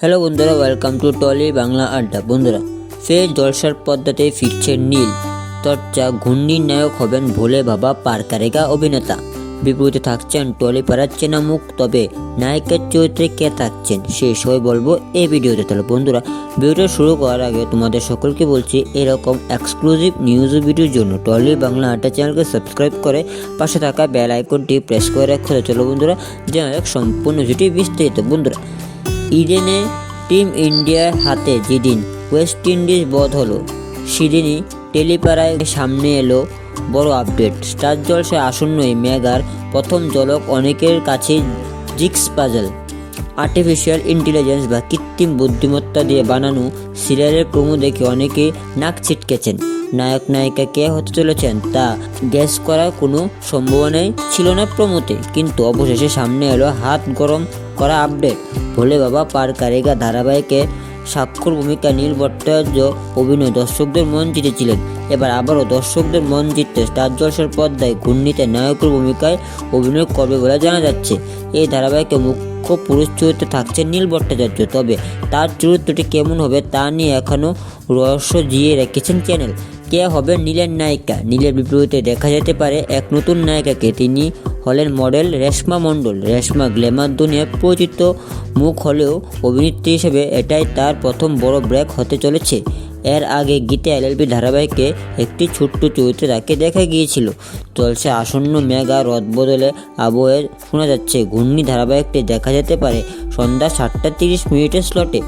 Hello বন্ধুরা, welcome to trolley Bangla আড্ডা। বন্ধুরা, ফের জলসার পদ্মাতে ফিরছে নীল। চর্চা ঘূর্ণির নায়ক হবেন ভোলে বাবা পারকারেগা অভিনেতা। বিপরীতে থাকছেন টলিপাড়ার চেনা মুখ। তবে নায়িকার চরিত্রে কে থাকছেন সে সবাই বলবো এই ভিডিওতে। তাহলে বন্ধুরা, ভিডিওটা শুরু করার আগে তোমাদের সকলকে বলছি, এরকম এক্সক্লুসিভ নিউজ ভিডিওর জন্য টলি বাংলা আড্ডা চ্যানেলকে সাবস্ক্রাইব করে পাশে থাকা বেল আইকনটি প্রেস করে রাখো। চলো বন্ধুরা, জানা যাক সম্পূর্ণ ভিডিও বিস্তারিত। বন্ধুরা, ইডেনে টিম ইন্ডিয়ার হাতে যেদিন ওয়েস্ট ইন্ডিজ বধ হলো, সেদিনই টেলিপাড়ায় সামনে এলো বড় আপডেট। স্টার জলসায় আসন্নই মেগার প্রথম ঝলক অনেকের কাছে জিক্স পাজল। আর্টিফিশিয়াল ইন্টেলিজেন্স বা কৃত্রিম বুদ্ধিমত্তা দিয়ে বানানো সিরিয়ালের প্রোমো দেখে অনেকে নাক ছিটকেছেন। নায়ক নায়িকা কে হতে চলেছেন তা গ্যাস করার কোনো সম্ভাবনাই ছিল না প্রোমোতে, কিন্তু অবশেষে সামনে এলো হাত গরম করা আপডেট। ভোলে বাবা পারকারেগা ধারাবাহিকে স্বাক্ষর ভূমিকা নীল ভট্টাচার্য অভিনয় দর্শকদের মন জিতেছিলেন। এবার আবারও দর্শকদের মন জিততে স্টার জলসার পর্দায় ঘূর্ণিতে নায়কের ভূমিকায় অভিনয় করবে বলে জানা যাচ্ছে। এই ধারাবাহিকে মুখ্য পুরুষ চরিত্রে থাকছে নীল ভট্টাচার্য। তবে তার চরিত্রটি কেমন হবে তা নিয়ে এখনও রহস্য জিয়ে রেখেছেন চ্যানেল। কে হবে নীলের নায়িকা? নীলের বিপরীতে দেখা যেতে পারে এক নতুন নায়িকাকে। তিনি হলেন মডেল রেশমা মণ্ডল। রেশমা গ্ল্যামার দুনিয়ায় পরিচিত মুখ হলেও অভিনেত্রী হিসেবে এটাই তার প্রথম বড় ব্রেক হতে চলেছে। এর আগে গীতা এলএলবি ধারাবাহিকে একটি ছোট্ট চরিত্রে তাকে দেখা গিয়েছিল। চলছে আসন্ন মেগা রদবদলে আবহে শোনা যাচ্ছে ঘূর্ণি ধারাবাহিকটি দেখা যেতে পারে সন্ধ্যা 7:30 স্লটে।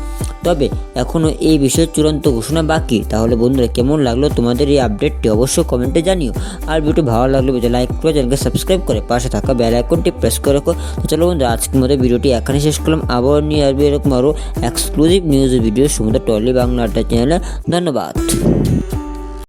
তবে এখনও এই বিষয়ে চূড়ান্ত ঘোষণা বাকি। তাহলে বন্ধুরা, কেমন লাগলো তোমাদের এই আপডেটটি অবশ্যই কমেন্টে জানিও। আর ভিডিও ভালো লাগলে ভিডিও লাইক করে চ্যানেলকে সাবস্ক্রাইব করে পাশে থাকা বেল আইকনটি প্রেস করে রাখো। তো চলো বন্ধুরা, আজকের মতো ভিডিওটি এখানে শেষ করলাম। আবার নিয়ে আসবে এরকম আরও এক্সক্লুসিভ নিউজ ভিডিও সমুদ্র টলি বাংলা আড্ডা চ্যানেলে। ধন্যবাদ।